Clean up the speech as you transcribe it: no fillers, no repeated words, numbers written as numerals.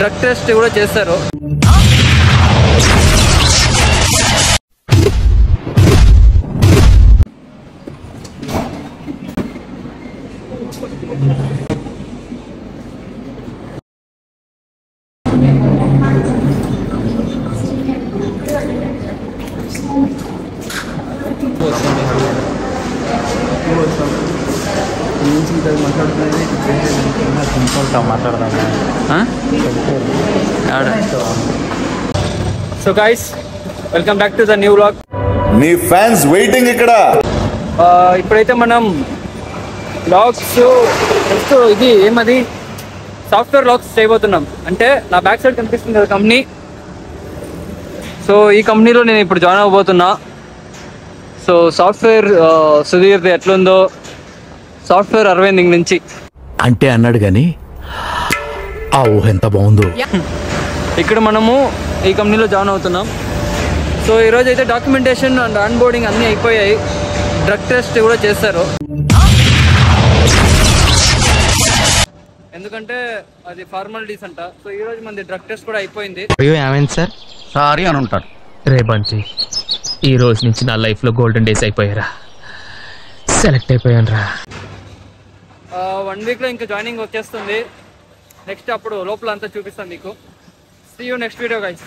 Drug test కూడా చేస్తారు. So guys, welcome back to the new vlog. నీ fans waiting ఇక్కడ. ఇప్పుడైతే మనం లాగ్స్ జస్ట్ ఇది ఏమది సాఫ్ట్వేర్ లాగ్స్ చేయబోతున్నాం. అంటే నా బ్యాక్ సైడ్ కనిపిస్తుంది కదా కంపెనీ. సో ఈ కంపెనీలో నేను ఇప్పుడు జాయిన్ అవ్వబోతున్నా. సో సాఫ్ట్వేర్ సుధీర్ ఎట్లుందో సాఫ్ట్వేర్ అరవింద్ నుంచి అంటే అన్నాడు కానీ ఆ ఊహ ఎంత బాగుందో. ఇక్కడ మనము ఈ కంపెనీలో జాయిన్ అవుతున్నాం. సో ఈరోజు అయితే డాక్యుమెంటేషన్ అండ్ ఆన్ బోర్డింగ్ అన్నీ అయిపోయాయి. డ్రగ్ టెస్ట్ కూడా చేస్తారు. ఎందుకంటే అది ఫార్మాలిటీస్ అంట. సో ఈరోజు మనది డ్రగ్ టెస్ట్ కూడా అయిపోయింది. ఏమైంది సార్? సారీ అని ఉంటాడు. రే బంటి, ఈ రోజు నుంచి నా లైఫ్లో గోల్డెన్ డేస్ అయిపోయారా. సెలెక్ట్ అయిపోయాను రా. 1 వీక్లో ఇంకా జాయినింగ్ వచ్చేస్తుంది. నెక్స్ట్ అప్పుడు లోపల అంతా చూపిస్తాను మీకు. See you next video guys.